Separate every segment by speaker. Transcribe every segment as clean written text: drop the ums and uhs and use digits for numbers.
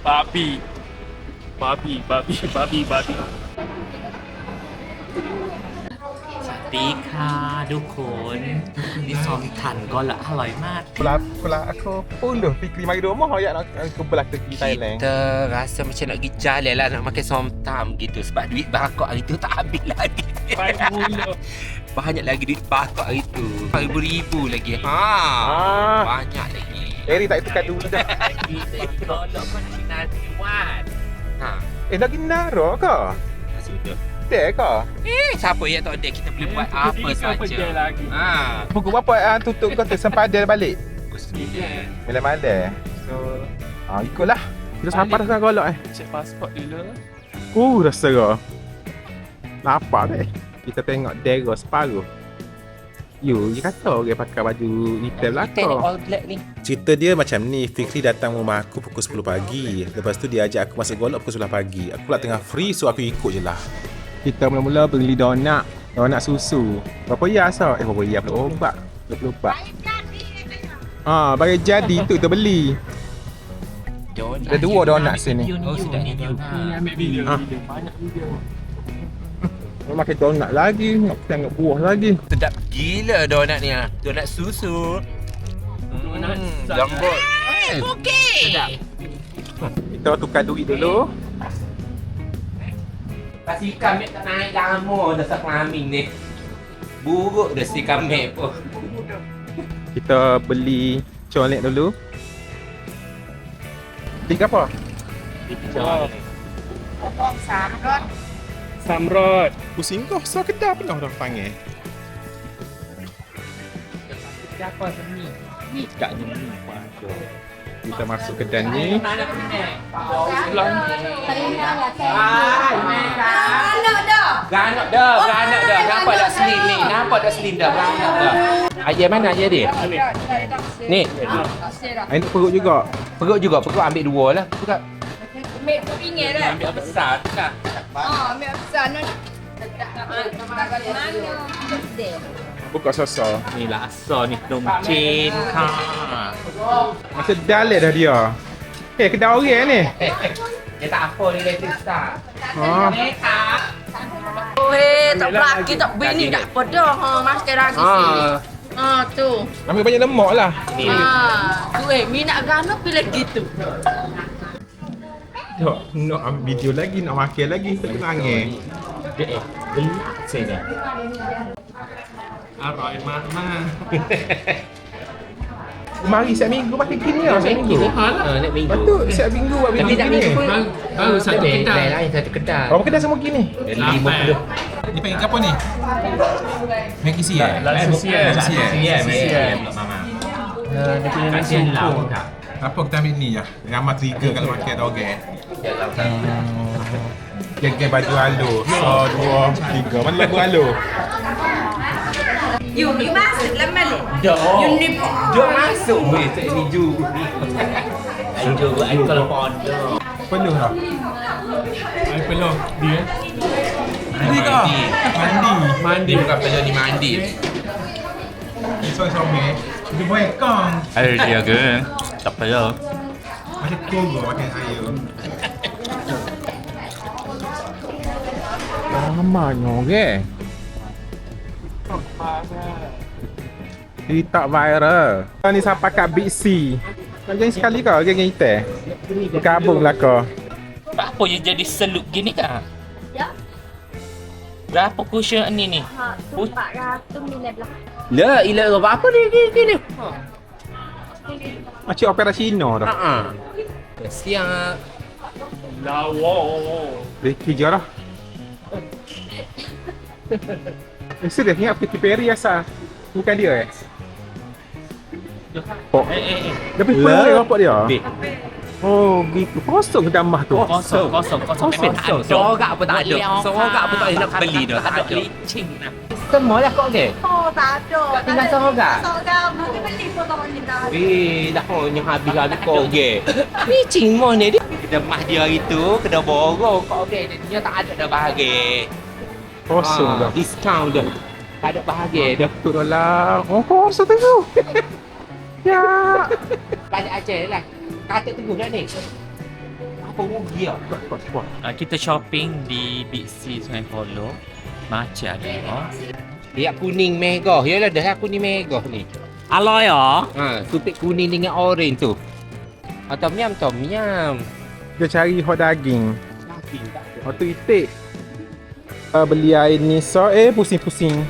Speaker 1: Babi. Babi, babi, babi, babi.
Speaker 2: สวัสดีค่ะทุกคนนี่ซอมทันก็ละอร่อยมาก
Speaker 3: Pula aku puluh fikri mari rumah ayat aku belah tepi Thailand.
Speaker 2: Kita rasa macam nak pergi jalan lah nak makan somtam gitu sebab duit bakar hari tu tak habis lagi. Banyak lagi duit bakar hari tu. Ribu-ribu lagi. Banyak lagi.
Speaker 3: Eri tak tukar dulu dah.
Speaker 2: Tolong nanti Wan.
Speaker 3: Lagi naro ke?
Speaker 2: Sudah.
Speaker 3: Dek ke?
Speaker 2: Siapa yang tak ada kita boleh buat apa saja.
Speaker 1: lagi.
Speaker 3: Pukul berapa tutup kau tu sempat balik?
Speaker 2: Pukul 9.
Speaker 3: Malam. So, ikutlah. Kita sampai dah sekarang golok
Speaker 1: Cek pasport dulu.
Speaker 3: Dah serah. Lapar deh. Kita tengok Dero separuh. Dia kata orang pakai baju hitam lah
Speaker 2: Kita ni all black ni.
Speaker 4: Cerita dia macam ni, Fikri datang rumah aku pukul 10 pagi. Lepas tu dia ajak aku masuk golok pukul 11 pagi. Aku pula tengah free, so aku ikut je lah.
Speaker 3: Kita mula-mula beli donat susu. Berapa ya asal? Berapa ya pula obat. 20 baht. Bagi jadi tu kita beli. Ada dua donat sini.
Speaker 2: Oh, sudah ni donat.
Speaker 1: Ambil video. Banyak video.
Speaker 3: Nak makan donat lagi, nak tengok buah lagi.
Speaker 2: Sedap gila donat ni ah. Donat susu.
Speaker 1: Donat
Speaker 2: lembut.
Speaker 1: Okey.
Speaker 2: Sedap.
Speaker 3: Kita tukar duit dulu.
Speaker 2: Pasti kami tak naik lama dah sekelamin ni. Buruk dah si kami pun.
Speaker 3: Kita beli colek dulu. Beli apa?
Speaker 1: Samrot.
Speaker 3: Pusing kau, so kedai pun orang panggil.
Speaker 2: Siapa seni? Ni kat ni.
Speaker 3: Kita masuk kedai ni.
Speaker 2: Mana punya? Ganak dah. Nampak dah slim ni. Ayah mana ayah dia? Ni.
Speaker 3: Ini perut juga.
Speaker 2: Perut ambil dua lah.
Speaker 5: Ambil RM2 dah.
Speaker 2: Ambil besar tak?
Speaker 5: Ambil besar ni. Mana?
Speaker 3: Buka sosok.
Speaker 2: Ni laksa ni tomcin ha.
Speaker 3: Macam dalam dah dia. Kedai orang ni.
Speaker 2: Dia tak apa ni latest start.
Speaker 5: Tak berlaki tak bini tak pada. Masker lagi sini. Tu.
Speaker 3: Ambil banyak lemak lah.
Speaker 5: Tu minat gana pilih gitu.
Speaker 3: Nak ambil video lagi, nak makan lagi. Tak kena angin.
Speaker 2: Beli saya.
Speaker 1: Aroy mama.
Speaker 3: Mari setiap minggu makan gini lah. Setiap minggu.
Speaker 2: Nak minggu.
Speaker 3: Lepas tu setiap minggu buat
Speaker 2: Tapi
Speaker 3: video
Speaker 2: tak
Speaker 3: gini.
Speaker 2: minggu pun.
Speaker 1: Baru satu kedai.
Speaker 2: Lain satu kedai.
Speaker 3: Berapa kedai semua gini?
Speaker 2: 50.
Speaker 4: Dia panggil apa ni? Maggi siap?
Speaker 2: Dia punya nasi lauk tak?
Speaker 4: Apa kita ambil ni je? Ramah trigger kalau makan dogeng.
Speaker 3: Geng-geng baju alu. So, 2, 3. Mana lagu alu?
Speaker 5: You masuk lah Malik.
Speaker 2: Dok masuk weh tak ni ju. Ayo kalau pondok.
Speaker 3: Penuh lah.
Speaker 1: Ai peluh dia.
Speaker 4: Mandi kau?
Speaker 2: Mandi bukan peluh ni mandi.
Speaker 3: Somel. Dia buat kong.
Speaker 1: Ada dia ke? Tak payah.
Speaker 3: Macam kogo makan sayur. Lamanya orang. Ini tak viral. Ni sampai kat Big C. Geng sekali kau, geng kita. Bergabung lah kau.
Speaker 2: Apa je jadi seluk gini kak?
Speaker 5: Ya.
Speaker 2: Berapa kusyon ni?
Speaker 5: 400 nilai belah.
Speaker 2: La ilah apa ni gini?
Speaker 3: Macam opera Cina dah.
Speaker 2: Siap.
Speaker 1: Lawa.
Speaker 3: Ricky je lah. Serius ni apa Perry asal? Bukan dia Pok. Lebih pelik apa dia? Oh gitu. Kosong damah tu.
Speaker 2: Kosong. Sorak pun tak ada. Sorak pun tak ada nak beli dah. Tak ada licin lah. Semua dah kau ke?
Speaker 5: Tak ada.
Speaker 2: Tak tinggal sorak?
Speaker 5: Sorak. Nanti beli potong ni dah.
Speaker 2: Dah hanya habis kau ke? Licin mana dia? Kedai mah dia itu, kedai borong kau ke? Dia tak ada dah bahagia.
Speaker 3: Kosong dah.
Speaker 2: Discount dah. Tak ada bahagia dah.
Speaker 3: Betul lah. Oh kosong tu. Ya.
Speaker 2: Banyak aja lah. Kata tunggu dah ni. Apa rugi ah?
Speaker 6: Kita shopping di Big C Sungai Polo. Macam ni.
Speaker 2: Dia kuning megah. Yalah dah kuning megah ni.
Speaker 6: Aloy
Speaker 2: Supik kuning dengan orange tu. Tom yam.
Speaker 3: Kita cari hot daging. Hot tu itik. Beli air Nisa. Pusing-pusing.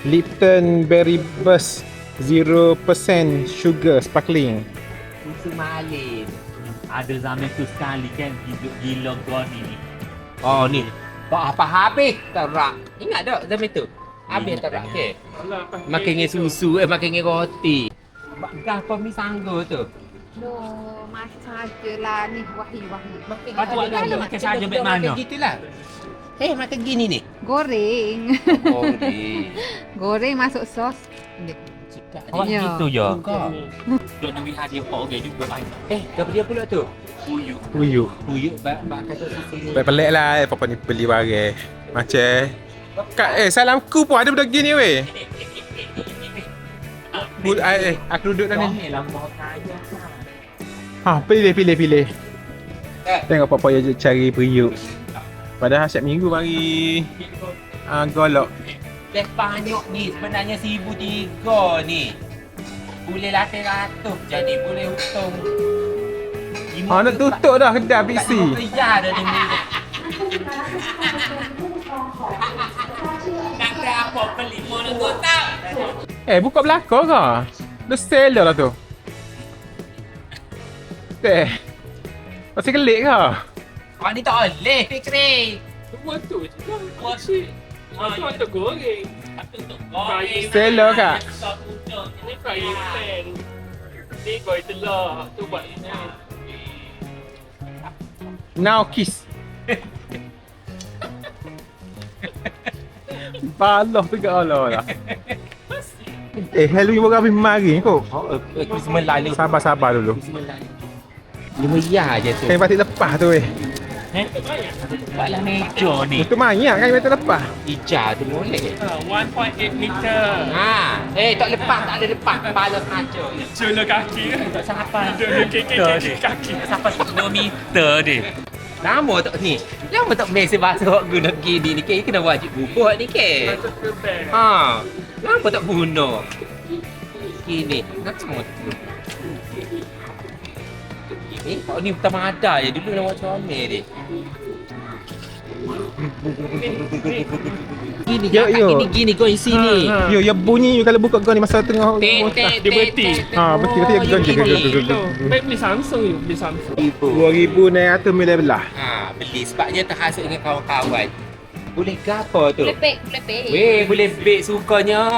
Speaker 3: Lipton Berry Burst 0% sugar sparkling.
Speaker 2: Susu malin.
Speaker 6: Ada zaman tu sekali kan gila gua ni.
Speaker 2: Oh ni. Apa habis terak. Ingat tak zaman tu? Habis terak ke? Makan dengan susu makan dengan roti. Gapo mi sanggo tu?
Speaker 7: Loh, masak je lah ni wahi.
Speaker 6: Patut ada makan saja baik mana?
Speaker 2: Gitulah. Makan gini ni.
Speaker 7: Goreng.
Speaker 2: Oh ni.
Speaker 7: Goreng masuk sos.
Speaker 6: Awak
Speaker 7: Ya.
Speaker 6: gitu je.
Speaker 2: Kau.
Speaker 6: Duk nak hadiah kau okay juga baik.
Speaker 2: Apa dia pula tu?
Speaker 3: Uyuk.
Speaker 2: Uyuk bak kata susu.
Speaker 3: Baik pelik lah Papa ni beli barang. Macam salamku pun ada benda gini weh. Aku duduk dah ni. Pilih. Tengok Papa je cari periuk. Padahal siap minggu bagi golok.
Speaker 2: Dah banyak ni sebenarnya 1,300 ni. Boleh 800 jadi boleh untung.
Speaker 3: Nak tutup dah kedai Big C.
Speaker 2: Ya dah ni. Nak berapa beli mana kau tahu?
Speaker 3: Buka belakang ke? Dah seller lah tu. Masih kelik ke?
Speaker 2: Kau ni tak boleh fikri.
Speaker 1: Semua tu je lah. Masih. Itu goreng.
Speaker 3: Seller kak?
Speaker 1: Ini frying pan. Ni goreng telur. Tu buat ni.
Speaker 3: Now kiss. Balah tu kat Allah lah. Halloween baru habis mari kot.
Speaker 2: Christmas lalu.
Speaker 3: Sabar dulu.
Speaker 2: RM5 je tu.
Speaker 3: Kain batik lepas tu
Speaker 6: Baiklah meja ni.
Speaker 3: Itu banyak kain batik lepas.
Speaker 2: Hijau tu boleh.
Speaker 1: 1.8 meter.
Speaker 2: Tak lepas, tak ada lepas. Kepala saja.
Speaker 1: Jula kaki.
Speaker 6: Tak sampai.
Speaker 1: Jula kaki.
Speaker 6: Sampai 10 meter dia.
Speaker 2: Lama tak ni? Lama tak mesej bahasa guna gini ni ke? Kena wajib bubuh ni ke? Lama tak guna. Gini. Nak semua tu. Ni pertama ada je. Dulu nak buat comel dia. Gini
Speaker 3: Yo, yo.
Speaker 2: Gini kau isi ni.
Speaker 3: Yo, ya bunyi kalau buka kau ni masa tengah.
Speaker 1: Dia berhenti.
Speaker 3: Betul.
Speaker 1: Baik beli Samsung you. Beli Samsung.
Speaker 3: 2,000 naik atas milih belah.
Speaker 2: Beli sebabnya terhasut dengan kawan-kawan. Boleh gapo tu?
Speaker 7: Boleh bake.
Speaker 2: Weh, boleh bake sukanya.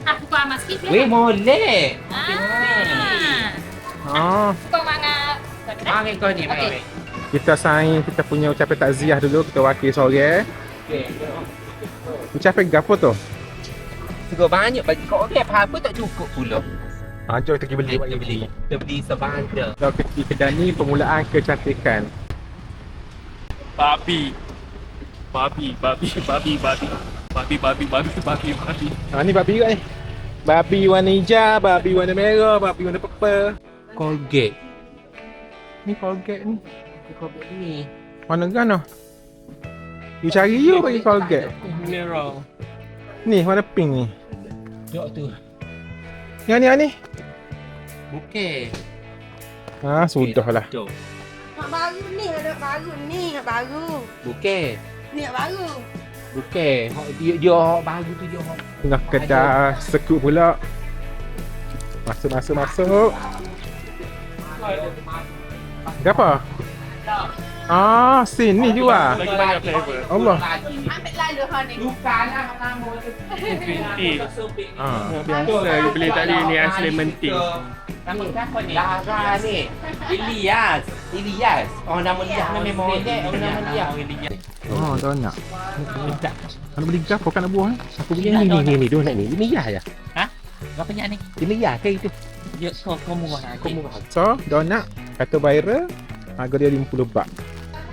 Speaker 7: Aku faham sikit.
Speaker 2: Weh, boleh.
Speaker 7: Kau mana?
Speaker 2: Mari kau ni, mari.
Speaker 3: Kita sign kita punya ucapan takziah dulu, kita wakil sore. Ucapan gapo tu?
Speaker 2: Juga banyak bagi kau orang apa tak cukup pula.
Speaker 3: Jom kita pergi beli.
Speaker 2: Kita beli sebanda.
Speaker 3: So, di kedai ni permulaan kecantikan.
Speaker 1: Babi.
Speaker 3: Ni babi juga ni. Babi warna hijau, babi warna merah, babi warna purple.
Speaker 2: Colgate.
Speaker 3: Ni Colgate ni.
Speaker 2: Colgate ni.
Speaker 3: Mana kan noh? You cari you bagi Colgate.
Speaker 1: Mirror.
Speaker 3: Ni warna pink ni.
Speaker 2: Jok tu.
Speaker 3: Yang ni.
Speaker 2: Bukan.
Speaker 3: Sudahlah.
Speaker 2: Jok.
Speaker 5: Hak baru ni, ada baru ni, hak baru.
Speaker 2: Bukan.
Speaker 5: Ni hak baru.
Speaker 2: Bukan. Dia hak baru tu dia hak.
Speaker 3: Tengah kedai sekut pula. Masuk. Apa? Sini juga.
Speaker 1: Lagi banyak flavor.
Speaker 3: Allah.
Speaker 5: Ambil lalu hak ni.
Speaker 2: Bukanlah nama tu.
Speaker 1: Biasa you beli tadi ni asli menting.
Speaker 2: Nama siapa ni? Lara ni. Ilyas. Oh nama dia memang model. Oh nama dia.
Speaker 3: Tahu nak. Kalau beli gapo kan nak buah. Aku beli ni donat ni. RM5 je.
Speaker 6: Berapa nyak ni?
Speaker 3: RM5 ke itu?
Speaker 6: Ya, kau murah lagi.
Speaker 3: So, donat kata viral harga dia 50 baht.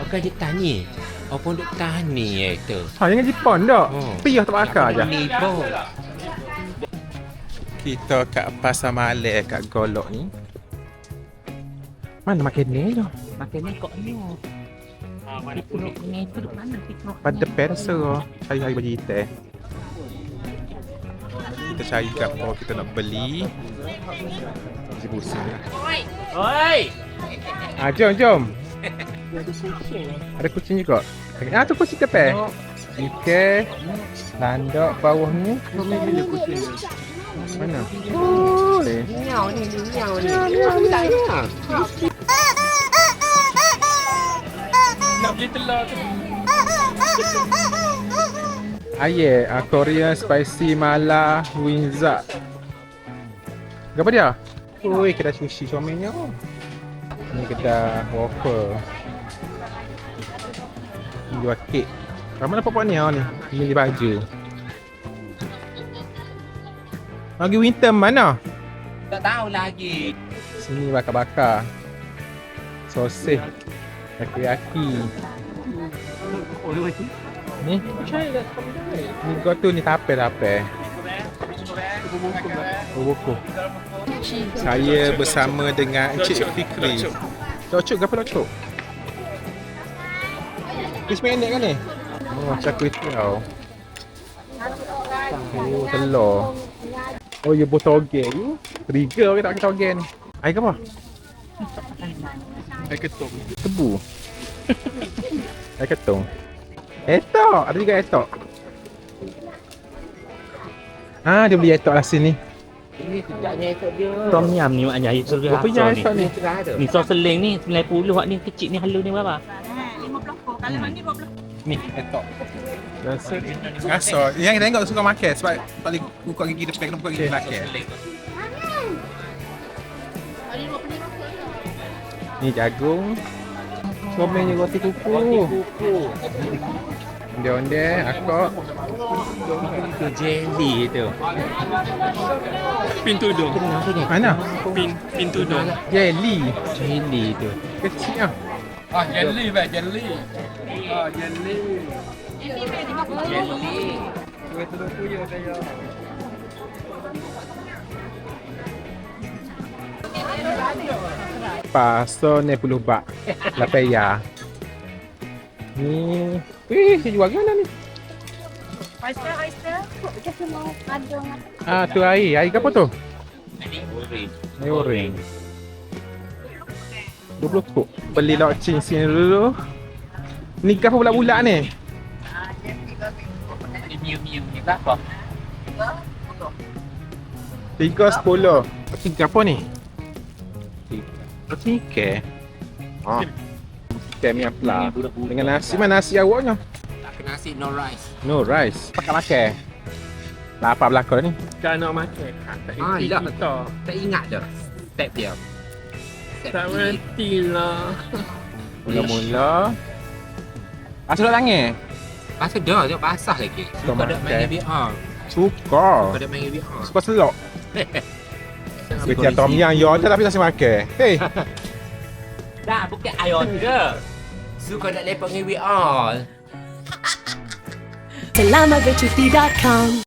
Speaker 2: Okey dia tanya. Apa duk tani tu?
Speaker 3: Jangan Jepun dak. Piah tak bakar je.
Speaker 2: Ni pun.
Speaker 3: Kita kat pasar Malek kat Golok ni. Mana makan ni tu?
Speaker 6: Makan ni kok ni. Piknik ni tu duduk mana piknik?
Speaker 3: Pada persa cari-cari baju hitam. Kita cari kat apa kita nak beli. Si pusing.
Speaker 6: Oi!
Speaker 3: Jom. Ada kucing juga. Tu kucing tepe. Okey. Landok bawah ni. Mana? Oh, ni.
Speaker 2: Nyau ni. Tak nak.
Speaker 1: Nak beli telur tu.
Speaker 3: Aye, Korean spicy mala winza. Apa dia? Oi, kedai sushi comelnya. Ni kedai waffle. Ni jual kek. Mana pokok ni ni? Beli baju. Lagi winter mana?
Speaker 2: Tak tahu lagi.
Speaker 3: Sini bakar-bakar. Sosis. Takoyaki. Ni? Ni kau tu ni tape. Buku. Saya bersama dengan Encik Fikri. Cocok ke apa cocok? Crispy endek kan ni? Oh, macam kuih tiaw. Oh, telur. Oh, ya botol togen. Tiga orang tak pakai togen. Air ke apa?
Speaker 1: Air ketum.
Speaker 3: Tebu. Air ketung. Etok. Ada juga etok. Dia beli etok lah sini.
Speaker 2: Ini sekejapnya esok dia.
Speaker 6: Tom yam ni maknanya air surga.
Speaker 3: Berapa je etok ni?
Speaker 6: Ni sos seling ni 90 hak ni kecil ni halus ni berapa?
Speaker 5: 50 kalau ni 20.
Speaker 3: Ni etok. Rasa. Yang kita tengok suka makan sebab paling buka gigi depan kena buka gigi belakang. Ni jagung. Somenya roti kuku. Onde-onde, akak.
Speaker 2: Itu jelly tu.
Speaker 1: Pintu dong.
Speaker 3: Mana?
Speaker 1: Pintu dong.
Speaker 3: Jelly.
Speaker 2: Jelly tu.
Speaker 3: Kecil ah.
Speaker 1: Jelly. Jelly.
Speaker 3: Paso 90 baht. Lapaya. Ni. Dia jual mana ni?
Speaker 7: Oyster. Kita mau ada.
Speaker 3: Tu air. Air ke apa tu? Air oreng. 20 kok. Beli loceng sini dulu. Ni ke apa bulat-bulat ni?
Speaker 6: Miu ni berapa?
Speaker 3: 3.10. Tiga apa ni? Tiga. Tiga mi apla. Dengan nasi mana nasi awaknya?
Speaker 2: Nasi no rice.
Speaker 3: No rice. Pakai makan. Lapar belakang ni.
Speaker 1: Kan nak makan. Tak
Speaker 2: Lah.
Speaker 1: kita.
Speaker 2: Tak ingat dah. Step dia.
Speaker 1: Tak mesti lah.
Speaker 3: Mula-mula. Asal tak tangan?
Speaker 2: Pasal dah, tengok basah lagi.
Speaker 3: Kau
Speaker 2: Suka dah
Speaker 3: makan.
Speaker 2: main VR.
Speaker 3: Suka.
Speaker 2: Suka dah main VR.
Speaker 3: Suka selok. Kuih tom yam yo je tapi tak sempat makan. Hey.
Speaker 6: Dah bukan air ke?
Speaker 2: Suka nak lepak dengan VR.
Speaker 8: Selamatbercuti.com